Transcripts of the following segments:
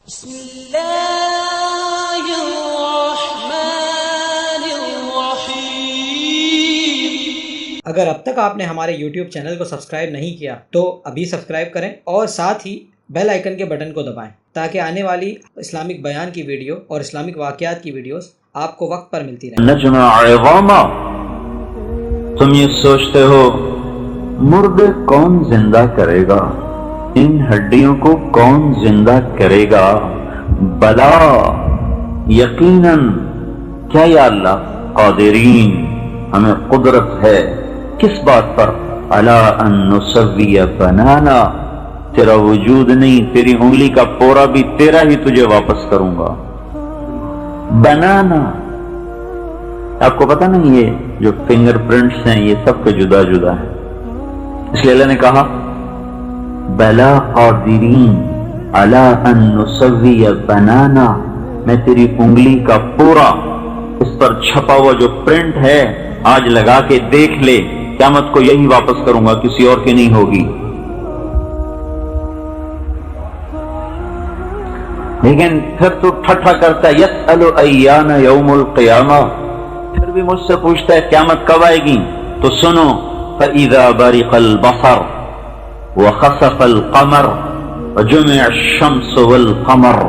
بسم اللہ الرحمن الرحیم۔ اگر اب تک آپ نے ہمارے YouTube چینل کو سبسکرائب نہیں کیا تو ابھی سبسکرائب کریں اور ساتھ ہی بیل آئیکن کے بٹن کو دبائیں تاکہ آنے والی اسلامک بیان کی ویڈیو اور اسلامک واقعات کی ویڈیوز آپ کو وقت پر ملتی رہیں۔ نجم عظاما، تم یہ سوچتے ہو مردے کون زندہ کرے گا، ان ہڈیوں کو کون زندہ کرے گا؟ بلا یقیناً، کیا یا اللہ قادرین، ہمیں قدرت ہے کس بات پر؟ علی ان نسوی بنانا، تیرا وجود نہیں، تیری انگلی کا پورا بھی تیرا ہی تجھے واپس کروں گا۔ بنانا، آپ کو پتہ نہیں یہ جو فنگر پرنٹس ہیں یہ سب کے جدا جدا ہے، اس لیے اللہ نے کہا بلا قادرین علی ان نسوی بنانا، میں تیری انگلی کا پورا اس پر چھپا ہوا جو پرنٹ ہے آج لگا کے دیکھ لے، قیامت کو یہی واپس کروں گا، کسی اور کی نہیں ہوگی۔ لیکن پھر تو ٹھٹھا کرتا ہے یسأل ایان یوم القیامہ، پھر بھی مجھ سے پوچھتا ہے قیامت کب آئے گی؟ تو سنو، فَإِذَا بَرِقَ الْبَصَرُ وَخَسَفَ الْقَمَرُ وَجُمِعَ الشَّمْسُ وَالْقَمَرُ،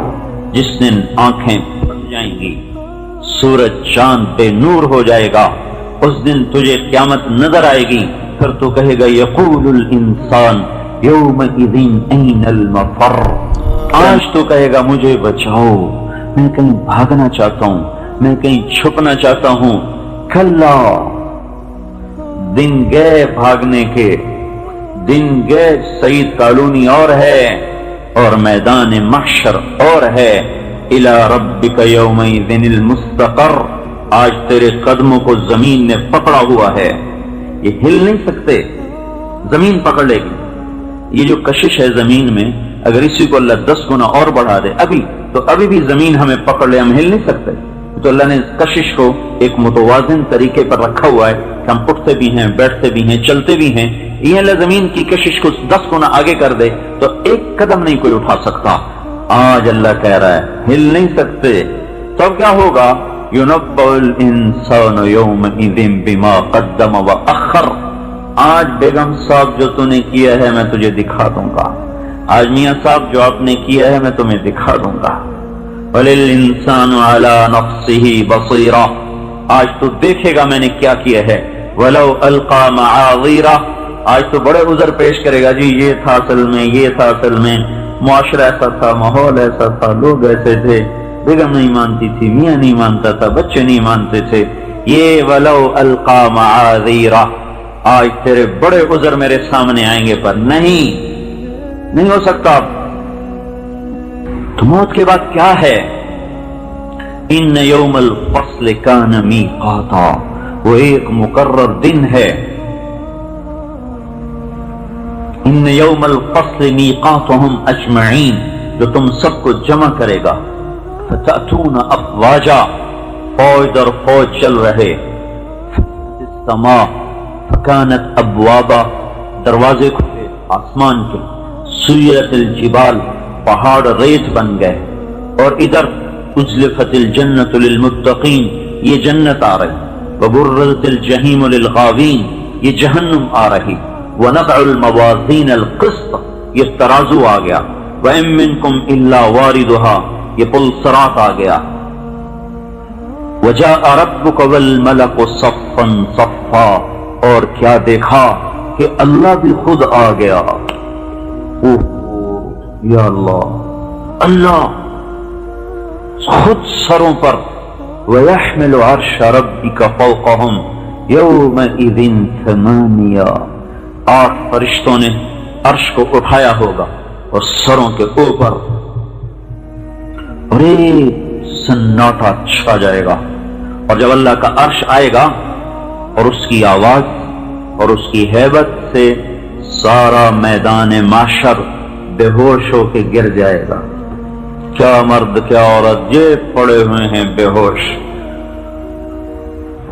جس دن آنکھیں پھٹ جائیں گی، سورج چاند بے نور ہو جائے گا، اس دن تجھے قیامت نظر آئے گی، پھر تو کہے گا یقول الانسان یومئذ این المفر، آج تو کہے گا مجھے بچاؤ، میں کہیں بھاگنا چاہتا ہوں، میں کہیں چھپنا چاہتا ہوں۔ کلا، دن گئے بھاگنے کے، دن گئے سعید کالونی اور ہے، اور میدان محشر اور ہے۔ الی ربک یومئذ المستقر، آج تیرے قدموں کو زمین نے پکڑا ہوا ہے، یہ ہل نہیں سکتے، زمین پکڑ لے گی۔ یہ جو کشش ہے زمین میں، اگر اسی کو اللہ 10 گنا اور بڑھا دے ابھی تو ابھی بھی زمین ہمیں پکڑ لے، ہم ہل نہیں سکتے۔ تو اللہ نے کشش کو ایک متوازن طریقے پر رکھا ہوا ہے کہ ہم اٹھتے بھی ہیں، بیٹھتے بھی ہیں، چلتے بھی ہیں۔ یہ اللہ زمین کی کشش کو 10 گنا آگے کر دے تو ایک قدم نہیں کوئی اٹھا سکتا۔ آج اللہ کہہ رہا ہے ہل نہیں سکتے، تب کیا ہوگا؟ یُنَبَّأُ الْإِنسَانُ يَوْمَئِذٍ بِمَا قَدَّمَ وَأَخَّرَ، آج بیگم صاحب جو تو نے کیا ہے میں تجھے دکھا دوں گا، آج میاں صاحب جو آپ نے کیا ہے میں تمہیں دکھا دوں گا۔ وَلِلْإِنسَانُ عَلَى نَفْسِهِ بَصِيرَةٌ، آج تو دیکھے گا میں نے کیا کیا ہے۔ وَلَوْ أَلْقَى مَعَاذِيرَةً، آج تو بڑے عذر پیش کرے گا، جی یہ تھا اصل میں، یہ تھا اصل میں، معاشرہ ایسا تھا، ماحول ایسا تھا، لوگ ایسے تھے، بیگم نہیں مانتی تھی، میاں نہیں مانتا تھا، بچے نہیں مانتے تھے۔ یہ وَلَوْ أَلْقَى مَعَاذِيرَةً، آج تیرے بڑے عذر میرے سامنے آئیں گے، پر نہیں ہو سکتا۔ تو موت کے بعد کیا ہے؟ ان یوم الفصل کان میقاتا، وہ ایک مقرر دن ہے۔ ان یوم الفصل میقاتهم اجمعین، جو تم سب کو جمع کرے گا۔ فتأتون افواجا، فوج در فوج چل رہے۔ السماء فکانت ابوابا، دروازے کھلے آسمان کے۔ سیرت الجبال، پہاڑ ریت بن گئے۔ اور ادھر ازلفت الجنت للمتقین، یہ جنت آ رہی۔ وبرزت الجحیم للغاوین، یہ جہنم آ رہی۔ ونضع الموازین القسط، یہ ترازو آ گیا۔ وَإِن مِّنكُمْ إِلَّا وَارِدُهَا، یہ پل صراط آ گیا۔ وَجَاءَ رَبُّكَ وَالْمَلَكُ صَفًّا صَفًّا، اور کیا دیکھا کہ اللہ بھی خود آ گیا۔ یا اللہ، اللہ خود سروں پر۔ وَيَحْمِلُ عَرْشَ رَبِّكَ فَوْقَهُمْ يَوْمَئِذٍ ثَمَانِيَةٌ، 8 فرشتوں نے عرش کو اٹھایا ہوگا اور سروں کے اوپر، اور ایک سناٹا چھا جائے گا۔ اور جب اللہ کا عرش آئے گا اور اس کی آواز اور اس کی ہیبت سے سارا میدان محشر بے ہوش ہو کے گر جائے گا۔ کیا مرد کیا عورت یہ پڑے ہوئے ہیں بے ہوش۔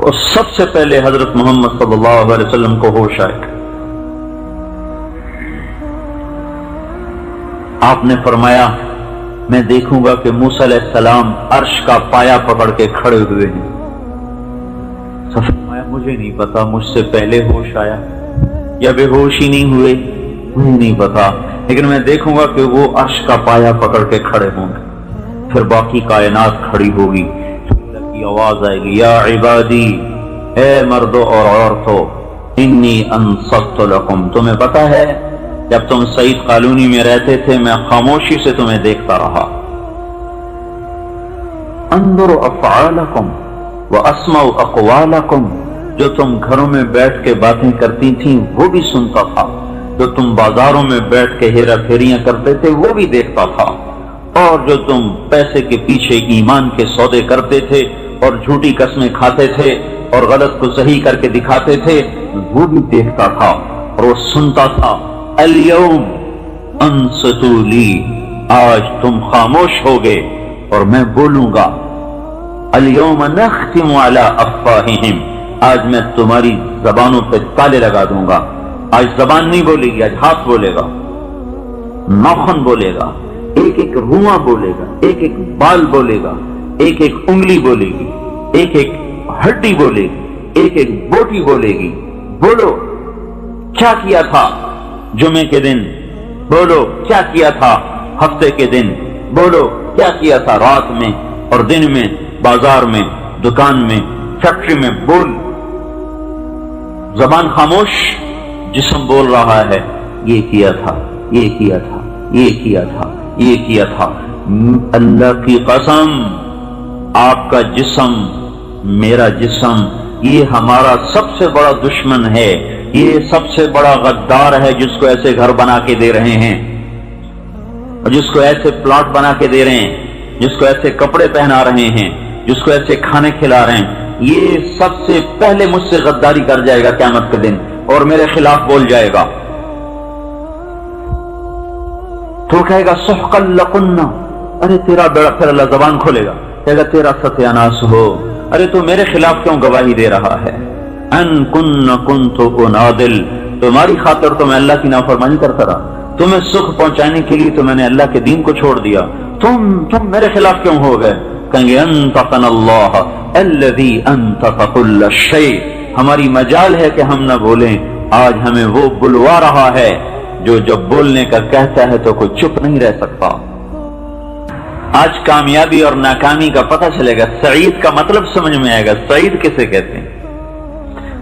اور سب سے پہلے حضرت محمد صلی اللہ علیہ وسلم کو ہوش آئے گا۔ آپ نے فرمایا میں دیکھوں گا کہ موسیٰ علیہ السلام عرش کا پایا پکڑ کے کھڑے ہوئے ہیں. فرمایا مجھے نہیں پتا مجھ سے پہلے ہوش آیا یا بے ہوش ہی نہیں ہوئے، مجھے نہیں پتا، لیکن میں دیکھوں گا کہ وہ عرش کا پایا پکڑ کے کھڑے ہوں گے. پھر باقی کائنات کھڑی ہوگی، اللہ کی آواز آئے گی، یا عبادی، اے مردوں اور عورتوں، انی انصت لکم. تمہیں پتا ہے جب تم سعید کالونی میں رہتے تھے میں خاموشی سے تمہیں دیکھتا رہا. انظر افعالکم واسمع اقوالکم، جو تم گھروں میں بیٹھ کے باتیں کرتی تھیں وہ بھی سنتا تھا، جو تم بازاروں میں بیٹھ کے ہیرا پھیریاں کرتے تھے وہ بھی دیکھتا تھا، اور جو تم پیسے کے پیچھے ایمان کے سودے کرتے تھے اور جھوٹی قسمیں کھاتے تھے اور غلط کو صحیح کر کے دکھاتے تھے وہ بھی دیکھتا تھا اور وہ سنتا تھا. اليوم انصتوا لی، آج تم خاموش ہوگے اور میں بولوں گا. اليوم نختم على افواہہم، آج میں تمہاری زبانوں پہ تالے لگا دوں گا. آج زبان نہیں بولے گی، آج ہاتھ بولے گا، ناخن بولے گا، ایک ایک رواں بولے گا، ایک ایک بال بولے گا، ایک ایک انگلی بولے گی، ایک ایک ہڈی بولے گی، ایک ایک بوٹی بولے گی. بولو کیا کیا تھا جمعے کے دن، بولو کیا کیا تھا ہفتے کے دن، بولو کیا کیا تھا رات میں اور دن میں، بازار میں، دکان میں، فیکٹری میں. بول. زبان خاموش، جسم بول رہا ہے یہ کیا تھا، یہ کیا تھا، یہ کیا تھا، یہ کیا تھا. اللہ کی قسم آپ کا جسم، میرا جسم، یہ ہمارا سب سے بڑا دشمن ہے، یہ سب سے بڑا غدار ہے جس کو ایسے گھر بنا کے دے رہے ہیں اور جس کو ایسے پلاٹ بنا کے دے رہے ہیں، جس کو ایسے کپڑے پہنا رہے ہیں، جس کو ایسے کھانے کھلا رہے ہیں. یہ سب سے پہلے مجھ سے غداری کر جائے گا قیامت کے دن اور میرے خلاف بول جائے گا. تو کہے گا سحقا لکن، ارے تیرا بیڑا، پھر اللہ زبان کھولے گا کہے گا تیرا ستیاناس ہو، ارے تو میرے خلاف کیوں گواہی دے رہا ہے. ان کنت انادل، تمہاری خاطر تو میں اللہ کی نافرمانی کرتا رہا، تمہیں سکھ پہنچانے کے لیے تو میں نے اللہ کے دین کو چھوڑ دیا، تم میرے خلاف کیوں ہو گئے. کہیں گے انطقنا اللہ الذی انطق کل شیء، ہماری مجال ہے کہ ہم نہ بولیں، آج ہمیں وہ بلوا رہا ہے جو جب بولنے کا کہتا ہے تو کوئی چپ نہیں رہ سکتا. آج کامیابی اور ناکامی کا پتہ چلے گا، سعید کا مطلب سمجھ میں آئے گا. سعید کسے کہتے ہیں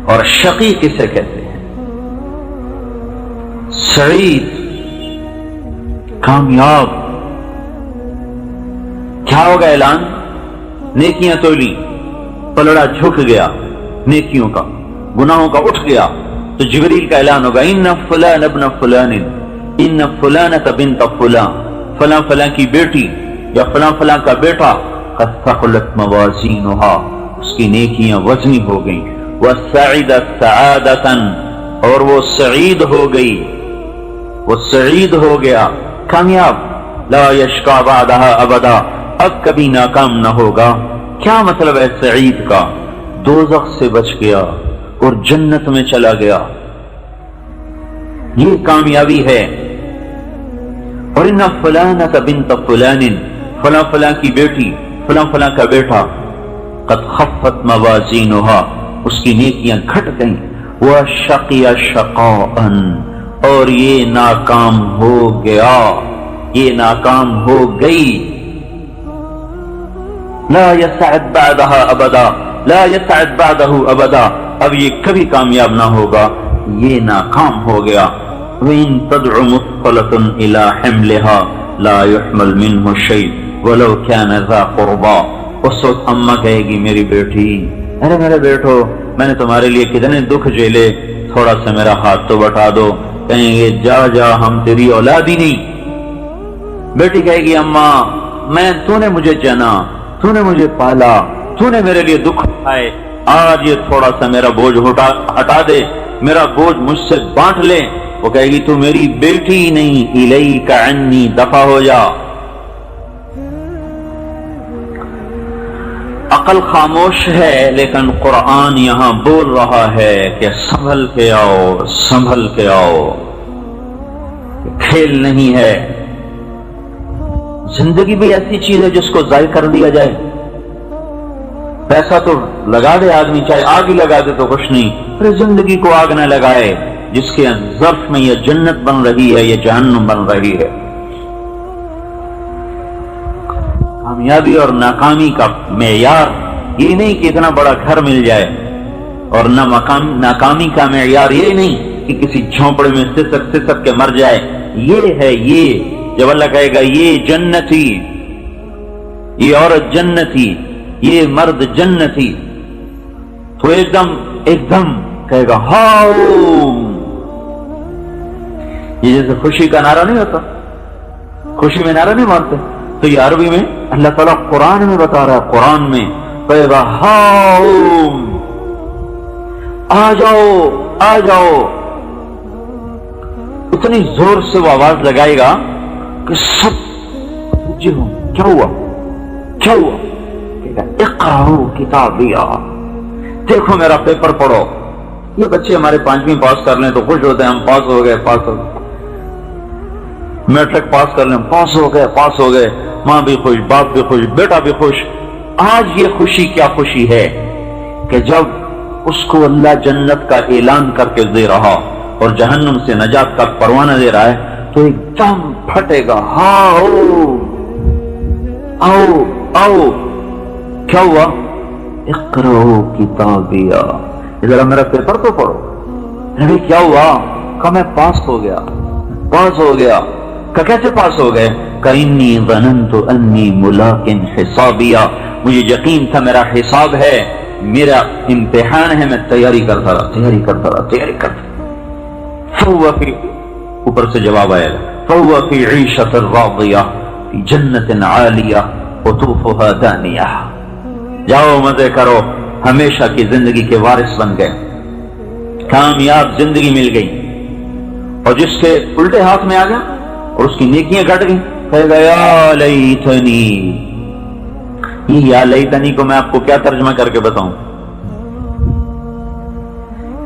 اور شقی کسے کہتے ہیں. سعید کامیاب، کیا ہوگا اعلان؟ نیکیاں تولی، پلڑا جھک گیا نیکیوں کا، گناہوں کا اٹھ گیا تو جبریل کا اعلان ہوگا ان فلان ابن فلان، ان فلانۃ بنت فلان، فلاں فلاں کی بیٹی یا فلاں فلاں کا بیٹا، قد ثقلت موازینہا، اس کی نیکیاں وزنی ہو گئیں، وسعدت سعادۃ، اور وہ سعید ہو گئی، وہ سعید ہو گیا، کامیاب. لا یشقی بعدہا ابدا، اب کبھی ناکام نہ ہوگا. کیا مطلب ہے سعید کا؟ دوزخ سے بچ گیا اور جنت میں چلا گیا، یہ کامیابی ہے. اور ان فلانۃ بنت فلان، فلاں فلاں کی بیٹی، فلاں فلاں کا بیٹا، قد خفت موازینہا، اس کی نیکیاں گھٹ گئیں، وشقی شقاء، اور یہ ناکام ہو گیا، یہ ناکام ہو گئی. لا يسعد بعدها ابدا، لا يسعد بعده ابدا، اب یہ کبھی کامیاب نہ ہوگا، یہ ناکام ہو گیا. وَإِن تَدْعُ مُثْقَلَةٌ إِلَى حِمْلِهَا لَا يُحْمَلْ مِنْهُ شَيْءٌ وَلَوْ كَانَ ذَا قُرْبَى. اس وقت اماں کہے گی میری بیٹی، ارے میرے بیٹو، میں نے تمہارے لیے کتنے دکھ جھیلے، تھوڑا سا میرا ہاتھ تو بٹا دو. کہیں گے جا جا، ہم تیری اولاد ہی نہیں. بیٹی کہے گی اماں تو نے مجھے جنا، تو نے مجھے پالا، تو نے میرے لیے دکھ اٹھائے، آج یہ تھوڑا سا میرا بوجھ ہٹا دے، میرا بوجھ مجھ سے بانٹ لے. وہ کہے گی تو میری بیٹی ہی نہیں، الیک عنی، دفع ہو جا. عقل خاموش ہے لیکن قرآن یہاں بول رہا ہے کہ سنبھل کے آؤ، سنبھل کے آؤ، کھیل نہیں ہے. زندگی بھی ایسی چیز ہے جس کو ضائع کر دیا جائے. پیسہ تو لگا دے آدمی، چاہے آگ ہی لگا دے تو کچھ نہیں، پھر زندگی کو آگ نہ لگائے جس کے ظرف میں یہ جنت بن رہی ہے، یہ جہنم بن رہی ہے. کامیابی اور ناکامی کا معیار یہ نہیں کہ اتنا بڑا گھر مل جائے، اور ناکامی کا معیار یہ نہیں کہ کسی جھونپڑے میں سسک کے مر جائے. یہ ہے، یہ جب اللہ کہے گا یہ جنتی، یہ عورت جنتی، یہ مرد جنتی، تو ایک دم کہے گا ہاؤ. یہ جیسے خوشی کا نعرہ نہیں ہوتا، خوشی میں نعرہ نہیں مارتے، تو یہ عربی میں اللہ تعالیٰ قرآن میں بتا رہا ہے. قرآن میں کہے گا ہاؤ، آ جاؤ آ جاؤ. اتنی زور سے وہ آواز لگائے گا کہ سب جی ہوں کیا ہوا کیا ہوا. اقرأوا کتابیہ، دیکھو میرا پیپر پڑھو. یہ بچے ہمارے 5ویں پاس کر لیں تو خوش ہوتے ہیں، ہم پاس ہو گئے. میٹرک پاس کر لیں، پاس ہو گئے. ماں بھی خوش، باپ بھی خوش، بیٹا بھی خوش. آج یہ خوشی کیا خوشی ہے کہ جب اس کو اللہ جنت کا اعلان کر کے دے رہا اور جہنم سے نجات کا پروانہ دے رہا ہے تو ایک دم پھٹے گا ہاؤ آؤ آؤ. کیا ہوا؟ اقرأوا کتابیہ، ذرا میرا پیپر تو پڑھو. نبی کیا ہوا؟ کہ میں پاس ہو گیا. کہ کیسے پاس ہو گئے؟ کہ انی ظننت انی ملاق حسابیہ، مجھے یقین تھا میرا حساب ہے، میرا امتحان ہے، میں تیاری کرتا رہا. فہو فی، اوپر سے جواب آئے گا، فہو فی عیشۃ راضیہ فی جنت عالیہ قطوفها دانیہ. جاؤ مزے کرو، ہمیشہ کی زندگی کے وارث بن گئے، کامیاب زندگی مل گئی. اور جس کے الٹے ہاتھ میں آ گیا اور اس کی نیکیاں گھٹ گئی، کہے گا یا لیتنی. یہ یا لیتنی کو میں آپ کو کیا ترجمہ کر کے بتاؤں؟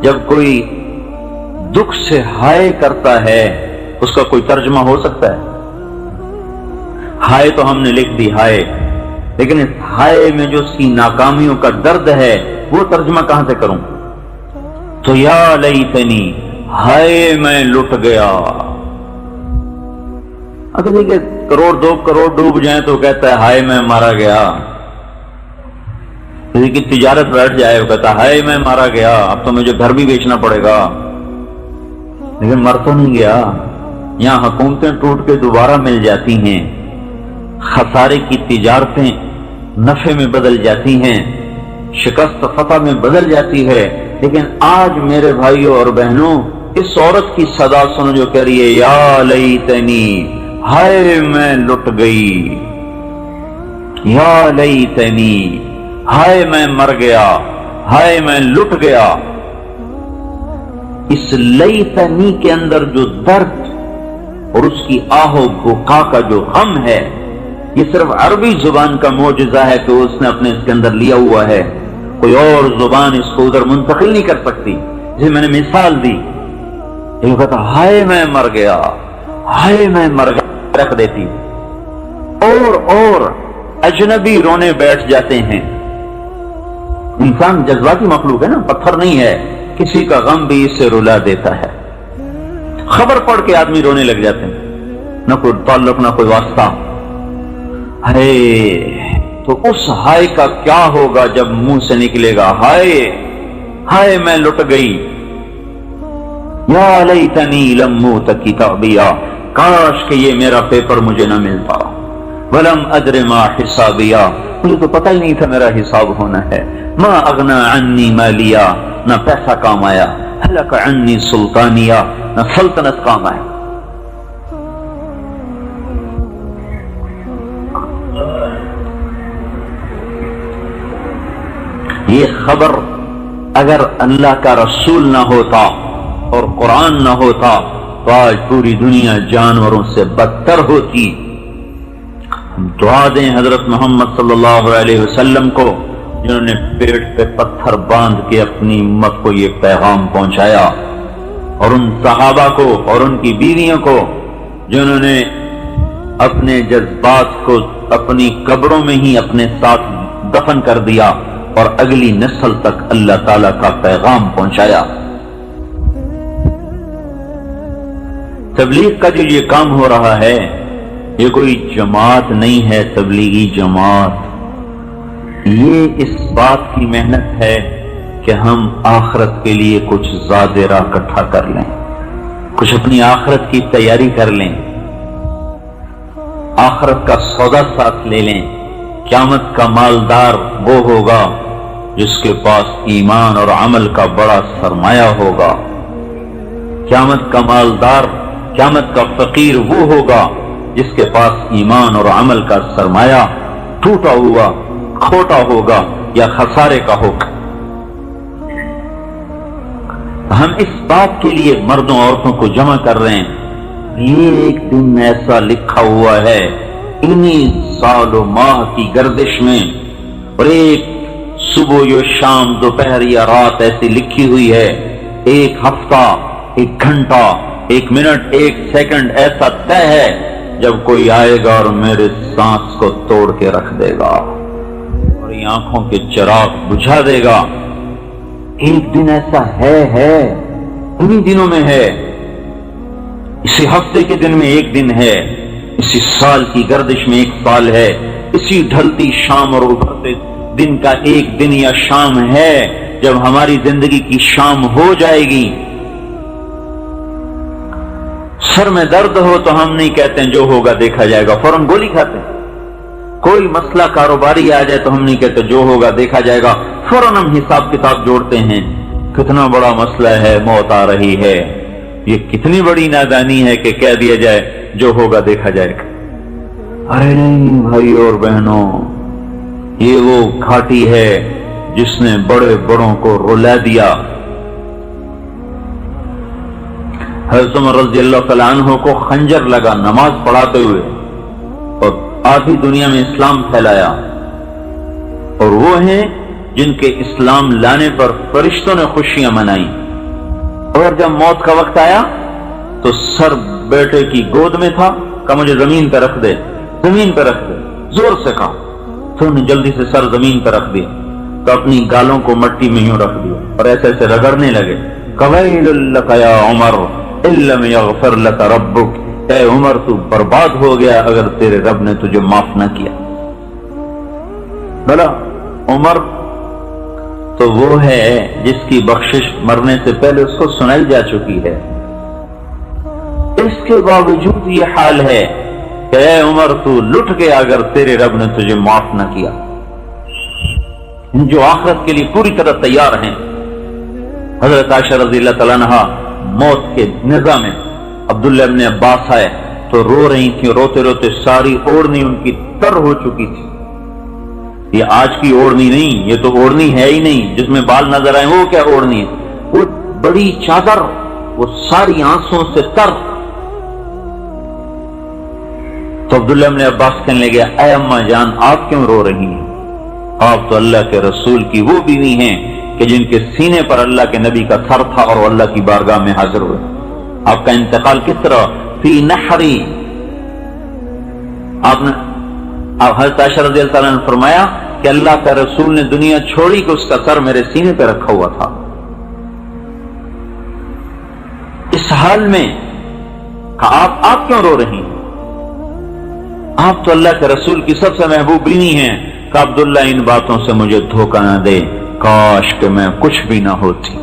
جب کوئی دکھ سے ہائے کرتا ہے اس کا کوئی ترجمہ ہو سکتا ہے؟ ہائے تو ہم نے لکھ دی ہائے، لیکن اس ہائے میں جو اس کی ناکامیوں کا درد ہے وہ ترجمہ کہاں سے کروں؟ تو یا لیتنی، ہائے میں لٹ گیا. اگر دیکھیں 1 2 کروڑ ڈوب جائیں تو کہتا ہے ہائے میں مارا گیا. کسی کی تجارت بیٹھ جائے وہ کہتا ہے ہائے میں مارا گیا، اب تو مجھے گھر بھی بیچنا پڑے گا. لیکن مر تو نہیں گیا. یہاں حکومتیں ٹوٹ کے دوبارہ مل جاتی ہیں، خسارے کی تجارتیں نفع میں بدل جاتی ہیں، شکست فتح میں بدل جاتی ہے. لیکن آج میرے بھائیوں اور بہنوں اس عورت کی صدا سنو جو کہہ رہی ہے یا لیتنی، ہائے میں لٹ گئی، یا لیتنی، ہائے میں مر گیا، ہائے میں لٹ گیا. اس لیتنی کے اندر جو درد اور اس کی آہ و بکا کا جو غم ہے، یہ صرف عربی زبان کا معجزہ ہے کہ اس نے اپنے اس کے اندر لیا ہوا ہے. کوئی اور زبان اس کو ادھر منتقل نہیں کر سکتی. جسے میں نے مثال دی، یہ کہتا ہائے میں مر گیا، ہائے میں مر گیا رکھ دیتی. اور اجنبی رونے بیٹھ جاتے ہیں. انسان جذباتی مخلوق ہے نا، پتھر نہیں ہے. کسی کا غم بھی اسے رلا دیتا ہے. خبر پڑھ کے آدمی رونے لگ جاتے ہیں، نہ کوئی تعلق نہ کوئی واسطہ. ہائے، تو اس ہائے کا کیا ہوگا جب منہ سے نکلے گا ہائے، ہائے میں لٹ گئی. یا لیتنی لم اوت کتابیہ، کاش کہ یہ میرا پیپر مجھے نہ ملتا. ولم ادر ما حسابیہ، مجھے تو پتہ ہی نہیں تھا میرا حساب ہونا ہے. ما اغنی عنی مالیہ، نہ پیسہ کام آیا. ہلک عنی سلطانیہ، نہ سلطنت کام آیا. یہ خبر اگر اللہ کا رسول نہ ہوتا اور قرآن نہ ہوتا تو آج پوری دنیا جانوروں سے بدتر ہوتی. دعا دیں حضرت محمد صلی اللہ علیہ وسلم کو جنہوں نے پیٹ پہ پتھر باندھ کے اپنی امت کو یہ پیغام پہنچایا، اور ان صحابہ کو اور ان کی بیویوں کو جنہوں نے اپنے جذبات کو اپنی قبروں میں ہی اپنے ساتھ دفن کر دیا اور اگلی نسل تک اللہ تعالیٰ کا پیغام پہنچایا۔ تبلیغ کا جو یہ کام ہو رہا ہے یہ کوئی جماعت نہیں ہے، تبلیغی جماعت، یہ اس بات کی محنت ہے کہ ہم آخرت کے لیے کچھ زادرہ اکٹھا کر لیں، کچھ اپنی آخرت کی تیاری کر لیں، آخرت کا سودا ساتھ لے لیں۔ قیامت کا مالدار وہ ہوگا جس کے پاس ایمان اور عمل کا بڑا سرمایہ ہوگا۔ قیامت کا مالدار، قیامت کا فقیر وہ ہوگا جس کے پاس ایمان اور عمل کا سرمایہ ٹوٹا ہوا، کھوٹا ہوگا یا خسارے کا ہوگا۔ ہم اس بات کے لیے مردوں عورتوں کو جمع کر رہے ہیں، یہ ایک دن ایسا لکھا ہوا ہے انہی سال و ماہ کی گردش میں، اور ایک صبح یا شام دوپہر یا رات ایسی لکھی ہوئی ہے، ایک ہفتہ، ایک گھنٹہ، ایک منٹ، ایک سیکنڈ ایسا طے ہے جب کوئی آئے گا اور میرے سانس کو توڑ کے رکھ دے گا اور یہ آنکھوں کے چراغ بجھا دے گا۔ ایک دن ایسا ہے، انہی دنوں میں ہے، اسی ہفتے کے دن میں ایک دن ہے، اسی سال کی گردش میں ایک سال ہے، اسی ڈھلتی شام اور ابھرتے دن کا ایک دن یا شام ہے جب ہماری زندگی کی شام ہو جائے گی۔ سر میں درد ہو تو ہم نہیں کہتے ہیں جو ہوگا دیکھا جائے گا، فوراً گولی کھاتے ہیں۔ کوئی مسئلہ کاروباری آ جائے تو ہم نہیں کہتے جو ہوگا دیکھا جائے گا، فوراً ہم حساب کتاب جوڑتے ہیں۔ کتنا بڑا مسئلہ ہے، موت آ رہی ہے، یہ کتنی بڑی نادانی ہے کہ کہہ دیا جائے جو ہوگا دیکھا جائے گا۔ ارے نہیں بھائی اور بہنوں، یہ وہ گھاٹی ہے جس نے بڑے بڑوں کو رلا دیا۔ حضرت عمر رضی اللہ تعالیٰ عنہ کو خنجر لگا نماز پڑھاتے ہوئے اور آدھی دنیا میں اسلام پھیلایا، اور وہ ہیں جن کے اسلام لانے پر فرشتوں نے خوشیاں منائی، اور جب موت کا وقت آیا تو سر بیٹے کی گود میں تھا، کہا مجھے زمین پہ رکھ دے، زمین پہ رکھ دے، زور سے کہا تو انہیں جلدی سے سر زمین پہ رکھ دیا، تو اپنی گالوں کو مٹی میں یوں رکھ دیا اور ایسے ایسے رگڑنے لگے۔ قویل لک یا عمر ان لم یغفر لک ربک، اے عمر تو برباد ہو گیا اگر تیرے رب نے تجھے معاف نہ کیا۔ بھلا عمر تو وہ ہے جس کی بخشش مرنے سے پہلے اس کو سنائی جا چکی ہے، اس کے باوجود یہ حال ہے کہ اے عمر تو لٹ گیا اگر تیرے رب نے تجھے معاف نہ کیا۔ جو آخرت کے لیے پوری طرح تیار ہیں، حضرت عائشہ رضی اللہ تعالیٰ عنہا موت کے نظام میں عبداللہ ابن عباس آئے تو رو رہی تھی، روتے روتے ساری اوڑھنی ان کی تر ہو چکی تھی۔ یہ آج کی اوڑھنی نہیں، یہ تو اوڑھنی ہے ہی نہیں جس میں بال نظر آئے، وہ کیا اوڑھنی ہے، وہ بڑی چادر، وہ ساری آنسوں سے تر۔ تو عبداللہ ابن عباس کہنے لگے اے اماں جان آپ کیوں رو رہی ہیں؟ آپ تو اللہ کے رسول کی وہ بیوی ہیں کہ جن کے سینے پر اللہ کے نبی کا سر تھا اور وہ اللہ کی بارگاہ میں حاضر ہوئے۔ آپ کا انتقال کس طرح؟ فی نحری، آپ نے حضرت عائشہ رضی اللہ تعالیٰ نے فرمایا کہ اللہ کا رسول نے دنیا چھوڑی کہ اس کا سر میرے سینے پہ رکھا ہوا تھا۔ اس حال میں کہا آپ کیوں رو رہی ہیں؟ آپ تو اللہ کے رسول کی سب سے محبوب بیوی ہیں۔ کہ عبداللہ ان باتوں سے مجھے دھوکہ نہ دے، کاش کہ میں کچھ بھی نہ ہوتی۔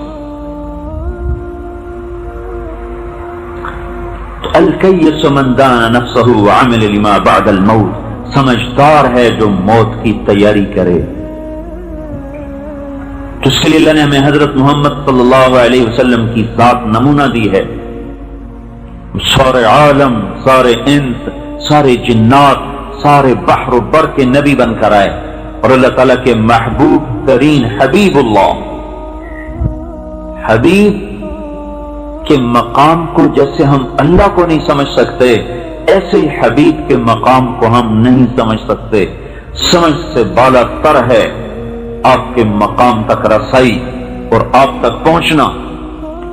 تو الکیس من دان نفسہ وعمل لما بعد الموت، سمجھدار ہے جو موت کی تیاری کرے۔ تو اس کے لیے اللہ نے ہمیں حضرت محمد صلی اللہ علیہ وسلم کی ذات نمونہ دی ہے۔ سارے عالم، سارے انس، سارے جنات، سارے بحر و بر کے نبی بن کر آئے، اور اللہ تعالیٰ کے محبوب ترین حبیب اللہ، حبیب کے مقام کو جیسے ہم اللہ کو نہیں سمجھ سکتے، ایسے ہی حبیب کے مقام کو ہم نہیں سمجھ سکتے۔ سمجھ سے بالا تر ہے آپ کے مقام تک رسائی اور آپ تک پہنچنا،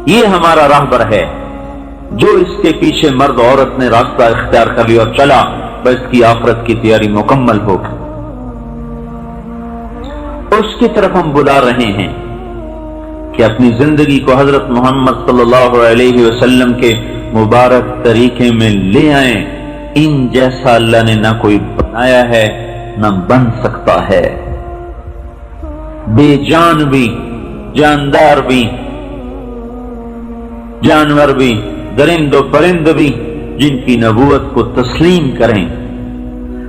یہ ہمارا راہبر ہے۔ جو اس کے پیچھے مرد عورت نے راستہ اختیار کر لیا اور چلا، بس کی آخرت کی تیاری مکمل ہوگی. اس کی طرف ہم بلا رہے ہیں کہ اپنی زندگی کو حضرت محمد صلی اللہ علیہ وسلم کے مبارک طریقے میں لے آئیں. ان جیسا اللہ نے نہ کوئی بنایا ہے نہ بن سکتا ہے. بے جان بھی، جاندار بھی، جانور بھی، درند و پرند بھی جن کی نبوت کو تسلیم کریں.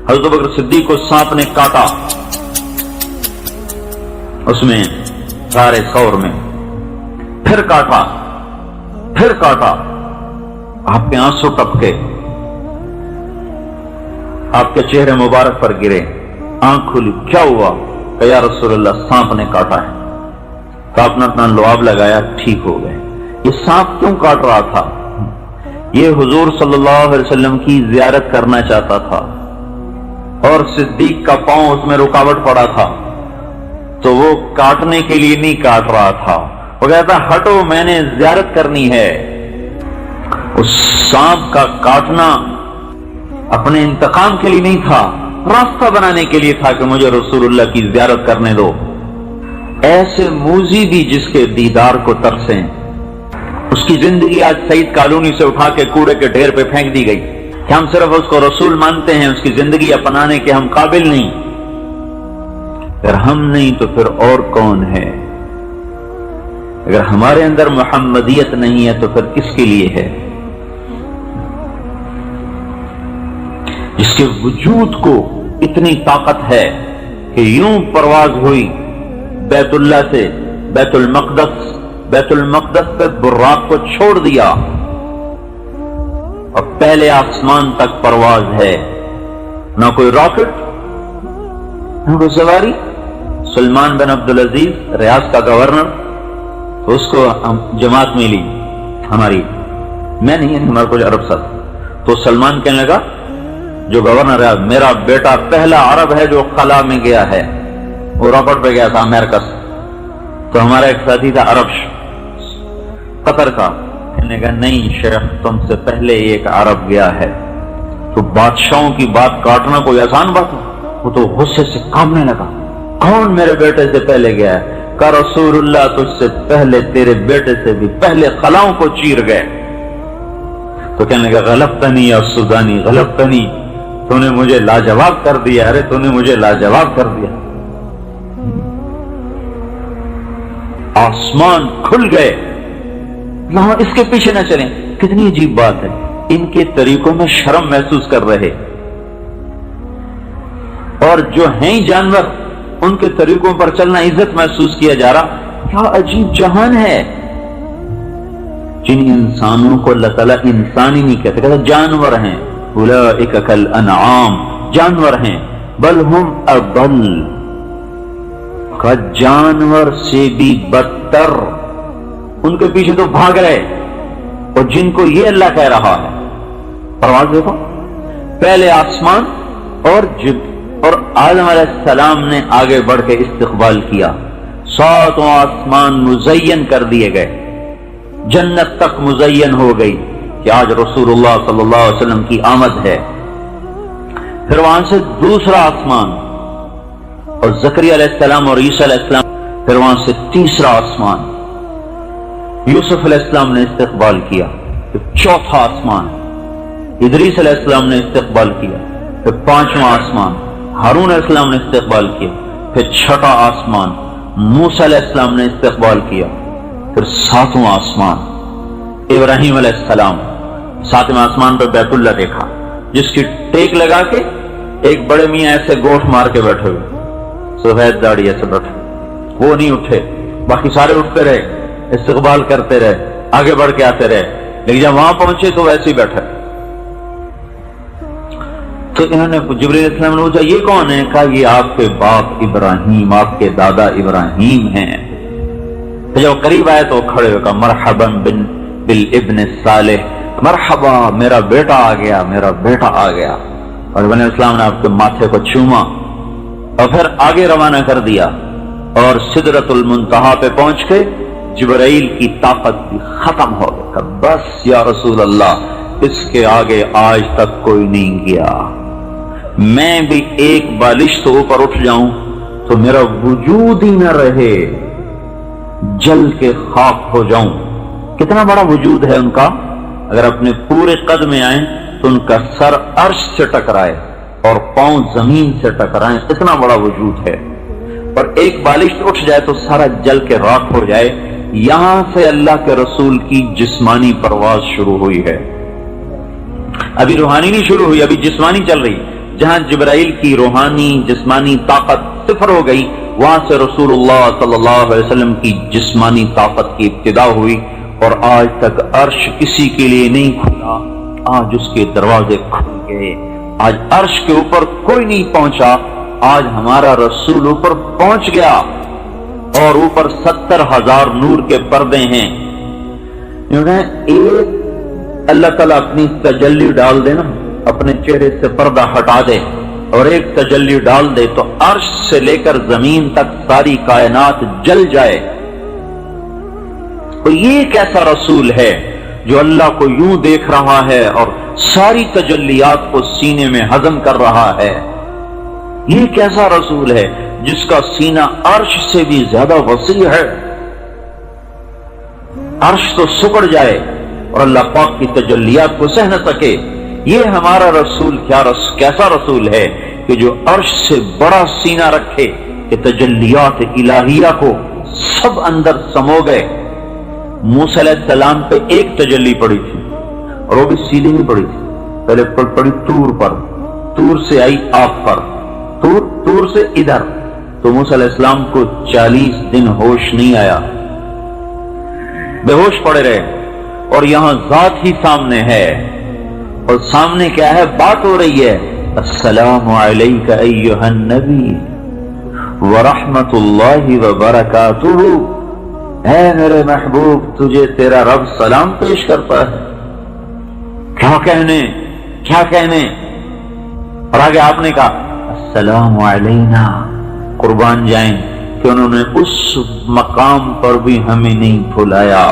حضرت بکر صدیق کو سانپ نے کاٹا، اس میں سارے سور میں، پھر کاٹا، پھر کاٹا، آپ کے آنسو ٹپکے، آپ کے چہرے مبارک پر گرے، آنکھ کھلی، کیا ہوا؟ کہ یا رسول اللہ سانپ نے کاٹا ہے. تو آپ نے اپنا لعاب لگایا، ٹھیک ہو گئے. یہ سانپ کیوں کاٹ رہا تھا؟ یہ حضور صلی اللہ علیہ وسلم کی زیارت کرنا چاہتا تھا اور صدیق کا پاؤں اس میں رکاوٹ پڑا تھا، تو وہ کاٹنے کے لیے نہیں کاٹ رہا تھا. وہ کہتا ہٹو، میں نے زیارت کرنی ہے. اس سانپ کا کاٹنا اپنے انتقام کے لیے نہیں تھا، راستہ بنانے کے لیے تھا کہ مجھے رسول اللہ کی زیارت کرنے دو. ایسے موذی بھی جس کے دیدار کو ترسیں. اس کی زندگی آج سعید کالونی سے اٹھا کے کوڑے کے ڈھیر پہ پھینک دی گئی کہ ہم صرف اس کو رسول مانتے ہیں، اس کی زندگی اپنانے کے ہم قابل نہیں. اگر ہم نہیں تو پھر اور کون ہے؟ اگر ہمارے اندر محمدیت نہیں ہے تو پھر کس کے لیے ہے؟ جس کے وجود کو اتنی طاقت ہے کہ یوں پرواز ہوئی بیت اللہ سے بیت المقدس، بیت المقدس پہ براق کو چھوڑ دیا اور پہلے آسمان تک پرواز ہے. نہ کوئی راکٹ، نہ کوئی سواری. سلمان بن عبدالعزیز ریاض کا گورنر، تو اس کو جماعت ملی ہماری، میں نہیں، ہمارا کچھ عرب ساتھ. تو سلمان کہنے لگا جو گورنر ہے، میرا بیٹا پہلا عرب ہے جو خلا میں گیا ہے. وہ راکٹ پہ گیا تھا امریکہ سے. تو ہمارا ایک ساتھی تھا عرب قطر کا، کہنے لگا نہیں شیخ، تم سے پہلے ایک عرب گیا ہے. تو بادشاہوں کی بات کاٹنا کوئی آسان بات ہے؟ وہ تو غصے سے کانپنے لگا، کون میرے بیٹے سے پہلے گیا ہے؟ کہ رسول اللہ تجھ سے پہلے تیرے بیٹے سے بھی پہلے خلاؤں کو چیر گئے. تو کہنے لگا غلطنی یا سودانی، غلطنی، تو نے مجھے لاجواب کر دیا. ارے تو نے مجھے لاجواب کر دیا. آسمان کھل گئے. اس کے پیچھے نہ چلیں. کتنی عجیب بات ہے، ان کے طریقوں میں شرم محسوس کر رہے، اور جو ہیں جانور ان کے طریقوں پر چلنا عزت محسوس کیا جا رہا. کیا عجیب جہان ہے. جن انسانوں کو اللہ تعالیٰ انسان ہی نہیں کہتے، کہتے جانور ہیں. اولئک کالانعام، جانور ہیں. بل ہم اضل، کا جانور سے بھی بدتر. ان کے پیچھے تو بھاگ رہے، اور جن کو یہ اللہ کہہ رہا ہے. پرواز دیکھو، پہلے آسمان اور آدم علیہ السلام نے آگے بڑھ کے استقبال کیا. 7 آسمان مزین کر دیے گئے، جنت تک مزین ہو گئی کہ آج رسول اللہ صلی اللہ علیہ وسلم کی آمد ہے. پھر وہاں سے دوسرا آسمان، اور زکریا علیہ السلام اور عیسیٰ علیہ السلام. پھر وہاں سے تیسرا آسمان، یوسف علیہ السلام نے استقبال کیا. پھر چوتھا آسمان، ادریس علیہ السلام نے استقبال کیا. پھر 5واں آسمان، ہارون علیہ السلام نے استقبال کیا. پھر 6واں آسمان، موسیٰ علیہ السلام نے استقبال کیا. پھر 7واں آسمان، ابراہیم علیہ السلام. 7ویں آسمان پر بیت اللہ دیکھا، جس کی ٹیک لگا کے ایک بڑے میاں ایسے گوٹھ مار کے بیٹھے ہوئے، سفید داڑھی ایسے بیٹھے، وہ نہیں اٹھے. باقی سارے اٹھتے رہے، استقبال کرتے رہے، آگے بڑھ کے آتے رہے. لیکن جب وہاں پہنچے تو ویسے ہی بیٹھے. تو انہوں نے جبریل علیہ السلام نے پوچھا یہ کون ہے؟ کہا یہ آپ کے باپ ابراہیم، آپ کے دادا ابراہیم ہیں. تو جب قریب آئے تو کھڑے ہو کہا مرحبا بالابن الصالح، مرحبا میرا بیٹا آ گیا، میرا بیٹا آ گیا. اور ابن اسلام نے آپ کے ماتھے کو چوما اور پھر آگے روانہ کر دیا. اور سدرۃ المنتہا پہ پہنچ کے جبرائیل کی طاقت بھی ختم ہو گئی. بس یا رسول اللہ، اس کے آگے آج تک کوئی نہیں گیا. میں بھی ایک بالش تو اوپر اٹھ جاؤں تو میرا وجود ہی نہ رہے، جل کے خاک ہو جاؤں۔ کتنا بڑا وجود ہے ان کا، اگر اپنے پورے قد میں آئیں تو ان کا سر عرش سے ٹکرائے اور پاؤں زمین سے ٹکرائیں، اتنا بڑا وجود ہے۔ اور ایک بالش اٹھ جائے تو سارا جل کے راکھ ہو جائے۔ یہاں سے اللہ کے رسول کی جسمانی پرواز شروع ہوئی ہے، ابھی روحانی نہیں شروع ہوئی، ابھی جسمانی چل رہی۔ جہاں جبرائیل کی روحانی جسمانی طاقت صفر ہو گئی، وہاں سے رسول اللہ صلی اللہ علیہ وسلم کی جسمانی طاقت کی ابتدا ہوئی، اور آج تک عرش کسی کے لیے نہیں کھلا، آج اس کے دروازے کھل گئے۔ آج عرش کے اوپر کوئی نہیں پہنچا، آج ہمارا رسول اوپر پہنچ گیا، اور اوپر 70,000 نور کے پردے ہیں۔ ایک اللہ تعالیٰ اپنی تجلی ڈال دے نا، اپنے چہرے سے پردہ ہٹا دے اور ایک تجلی ڈال دے تو عرش سے لے کر زمین تک ساری کائنات جل جائے۔ تو یہ کیسا رسول ہے جو اللہ کو یوں دیکھ رہا ہے اور ساری تجلیات کو سینے میں ہضم کر رہا ہے؟ یہ کیسا رسول ہے جس کا سینہ عرش سے بھی زیادہ وسیع ہے؟ عرش تو سکڑ جائے اور اللہ پاک کی تجلیات کو سہ نہ سکے۔ یہ ہمارا رسول کیسا رسول ہے کہ جو عرش سے بڑا سینہ رکھے کہ تجلیات الہیہ کو سب اندر سمو گئے۔ موسیٰ علیہ السلام پہ ایک تجلی پڑی تھی اور وہ بھی سیدھی نہیں پڑی تھی، پہلے پڑی طور پر، طور سے آئی آپ پر، طور سے ادھر، تو موسیٰ علیہ السلام کو 40 دن ہوش نہیں آیا، بے ہوش پڑے رہے۔ اور یہاں ذات ہی سامنے ہے، اور سامنے کیا ہے؟ بات ہو رہی ہے، السلام علیک ایھا النبی ورحمۃ اللہ وبرکاتہ، اے میرے محبوب تجھے تیرا رب سلام پیش کرتا ہے۔ کیا کہنے؟ اور آگے آپ نے کہا السلام علینا، قربان جائیں کہ انہوں نے اس مقام پر بھی ہمیں نہیں بھلایا،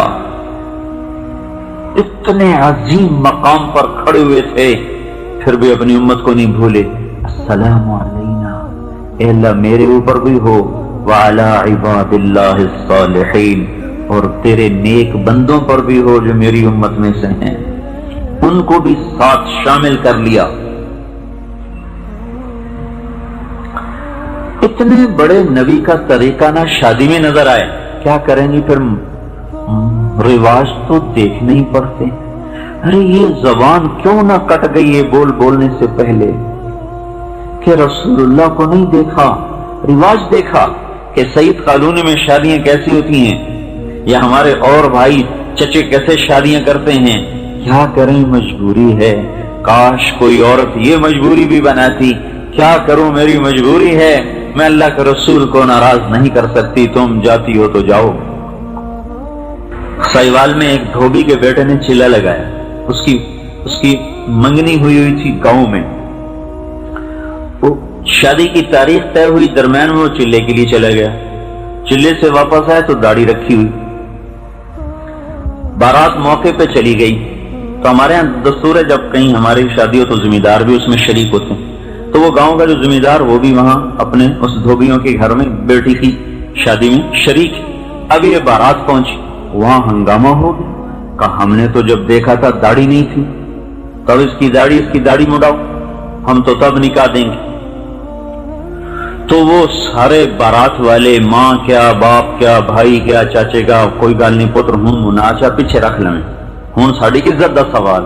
اتنے عظیم مقام پر کھڑے ہوئے تھے پھر بھی اپنی امت کو نہیں بھولے۔ السلام علینا، اے اللہ میرے اوپر بھی ہو، وعلی عباد اللہ الصالحین، اور تیرے نیک بندوں پر بھی ہو جو میری امت میں سے ہیں، ان کو بھی ساتھ شامل کر لیا۔ اتنے بڑے نبی کا طریقہ نہ شادی میں نظر آئے، کیا کریں گی پھر؟ رواج تو دیکھنے ہی پڑتے۔ ارے یہ زبان کیوں نہ کٹ گئی ہے بولنے سے پہلے کہ رسول اللہ کو نہیں دیکھا، رواج دیکھا کہ سعید کالونی میں شادیاں کیسی ہوتی ہیں، یا ہمارے اور بھائی چچے کیسے شادیاں کرتے ہیں۔ کیا کریں، مجبوری ہے، کاش کوئی عورت یہ مجبوری بھی بناتی۔ کیا کروں، میری مجبوری ہے، میں اللہ کے رسول کو ناراض نہیں کر سکتی، تم جاتی ہو تو جاؤ۔ سائیوال میں ایک دھوبی کے بیٹے نے چیلا لگایا، اس کی منگنی ہوئی تھی گاؤں میں، وہ شادی کی تاریخ طے ہوئی، درمیان میں وہ چلے کے لیے چلا گیا، چلے سے واپس آئے تو داڑھی رکھی ہوئی، بارات موقع پہ چلی گئی۔ تو ہمارے یہاں دستور ہے جب کہیں ہماری شادی ہو تو ذمہ دار بھی اس میں شریک ہوتے ہیں، تو وہ گاؤں کا جو ذمہ دار وہ بھی وہاں اپنے اس دھوبیوں کے گھر میں بیٹی کی شادی میں شریک۔ اب یہ بارات پہنچی، وہاں ہنگامہ ہو گیا، کہا ہم نے تو جب دیکھا تھا داڑھی نہیں تھی، تب اس کی داڑھی مڑاؤ، ہم تو تب نکاح دیں گے۔ تو وہ سارے بارات والے، ماں کیا، باپ کیا، بھائی کیا، چاچے کا، کوئی گل نہیں پتر ہوں مناچا پیچھے رکھ لیں، ہوں ساری عزت کا سوال۔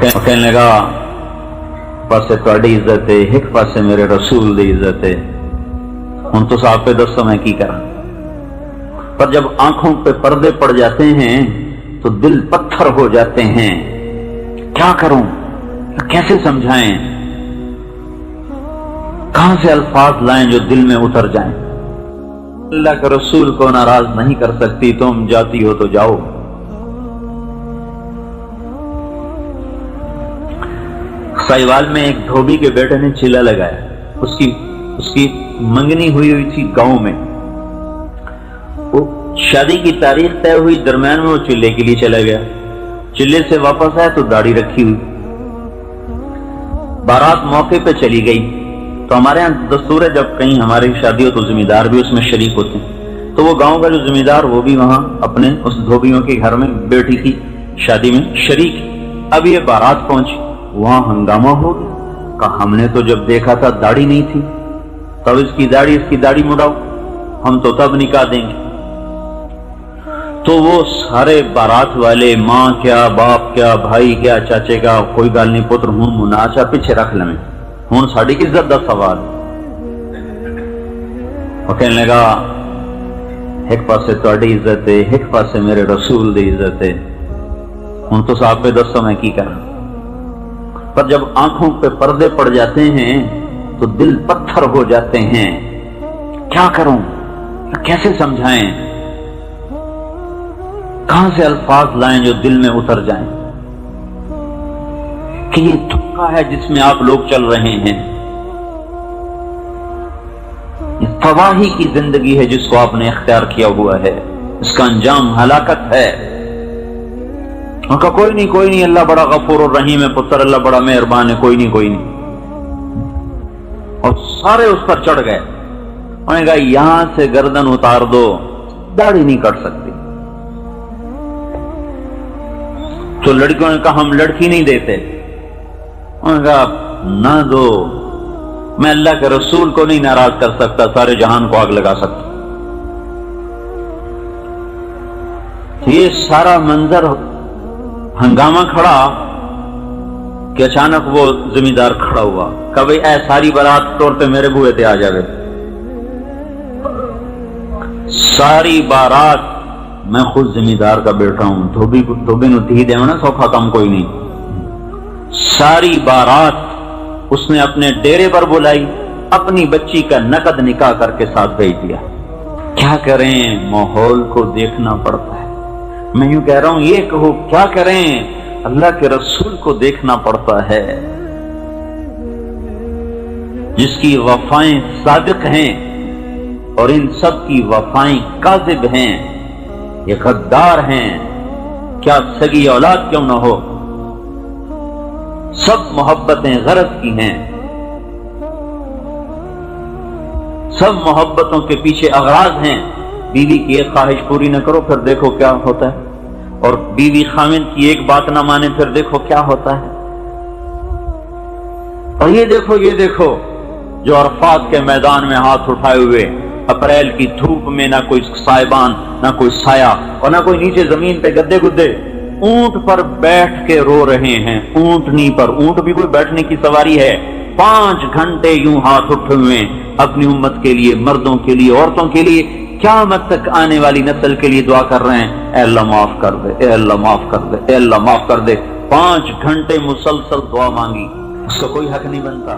کہنے لگا پاسے تہاڈی عزت ہے، ایک پاسے میرے رسول دی عزت ہے، ہوں تو آپ پہ دسو میں کی کراں۔ پر جب آنکھوں پہ پردے پڑ جاتے ہیں تو دل پتھر ہو جاتے ہیں، کیا کروں، کیسے سمجھائیں، کہاں سے الفاظ لائیں جو دل میں اتر جائیں۔ اللہ کے رسول کو ناراض نہیں کر سکتی، تم جاتی ہو تو جاؤ۔ سائیوال میں ایک دھوبی کے بیٹے نے چیلا لگایا، اس کی منگنی ہوئی تھی گاؤں میں، وہ شادی کی تاریخ طے ہوئی، درمیان میں وہ چلے کے لیے چلا گیا، چلے سے واپس آیا تو داڑھی رکھی ہوئی، بارات موقع پہ چلی گئی تو ہمارے یہاں دستور ہے جب کہیں ہماری شادی ہو تو ذمہ دار بھی اس میں شریک ہوتے ہیں، تو وہ گاؤں کا جو ذمہ دار وہ بھی وہاں اپنے اس دھوبیوں کے گھر میں بیٹی کی شادی میں شریک۔ اب یہ بارات پہنچی، وہاں ہنگامہ ہو گیا، کہا ہم نے تو جب دیکھا تھا داڑھی نہیں تھی، تب اس کی داڑھی مڑاؤ، ہم تو تب نکاح دیں گے۔ تو وہ سارے بارات والے، ماں کیا، باپ کیا، بھائی کیا، چاچے کا، کوئی گل نہیں پتر ہوں مناچا پیچھے رکھ لیں، ہوں ساری عزت کا سوال۔ وہ کہنے لگا ایک پاسے تہاڈی عزت ہے، ایک پاسے میرے رسول دی عزت ہے، ہوں تو صاحب پہ دسو میں کی کروں۔ پر جب آنکھوں پہ پردے پڑ جاتے ہیں تو دل پتھر ہو جاتے ہیں، کیا کروں، کیسے سمجھائیں، کہاں سے الفاظ لائیں جو دل میں اتر جائیں کہ یہ دھوکہ ہے جس میں آپ لوگ چل رہے ہیں، یہ تباہی کی زندگی ہے جس کو آپ نے اختیار کیا ہوا ہے، اس کا انجام ہلاکت ہے۔ ان کا کوئی نہیں، اللہ بڑا غفور الرحیم ہے پتر، اللہ بڑا مہربان ہے، کوئی نہیں۔ اور سارے اس پر چڑھ گئے، انہوں نے کہا یہاں سے گردن اتار دو، داڑھی نہیں کٹ سکتی۔ تو لڑکیوں نے کہا ہم لڑکی نہیں دیتے، انہوں نے کہا نہ دو، میں اللہ کے رسول کو نہیں ناراض کر سکتا، سارے جہان کو آگ لگا سکتا۔ یہ سارا منظر ہنگامہ کھڑا کہ اچانک وہ ذمہ دار کھڑا ہوا، کہ بھئی اے ساری بارات طور پہ میرے بوئے تے آ جاوے۔ ساری بارات میں خود ذمہ دار کا بیٹھا ہوں، دھوبی نو تھی دیونا سوکھا کام کوئی نہیں۔ ساری بارات اس نے اپنے ڈیرے پر بلائی، اپنی بچی کا نقد نکاح کر کے ساتھ بھیج دیا۔ کیا کریں، ماحول کو دیکھنا پڑتا ہے۔ میں یوں کہہ رہا ہوں یہ کہو کیا کریں، اللہ کے رسول کو دیکھنا پڑتا ہے جس کی وفائیں صادق ہیں اور ان سب کی وفائیں کاذب ہیں، یہ غدار ہیں، کیا سگی اولاد کیوں نہ ہو، سب محبتیں غرض کی ہیں، سب محبتوں کے پیچھے اغراض ہیں۔ بیوی کی ایک خواہش پوری نہ کرو پھر دیکھو کیا ہوتا ہے، اور بیوی خاوند کی ایک بات نہ مانے پھر دیکھو کیا ہوتا ہے۔ اور یہ دیکھو جو عرفات کے میدان میں ہاتھ اٹھائے ہوئے، اپریل کی دھوپ میں نہ کوئی سائبان، نہ کوئی سایہ، اور نہ کوئی نیچے زمین پہ گدے گدے، اونٹ پر بیٹھ کے رو رہے ہیں، اونٹنی پر، اونٹ بھی کوئی بیٹھنے کی سواری ہے، 5 گھنٹے یوں ہاتھ اٹھے ہوئے اپنی امت کے لیے، مردوں کے لیے، عورتوں کے لیے، قیامت تک آنے والی نسل کے لیے دعا کر رہے ہیں، اے اللہ معاف کر دے، اے اللہ معاف کر دے، اے اللہ معاف کر دے۔ 5 گھنٹے مسلسل دعا مانگی، اس کا کوئی حق نہیں بنتا۔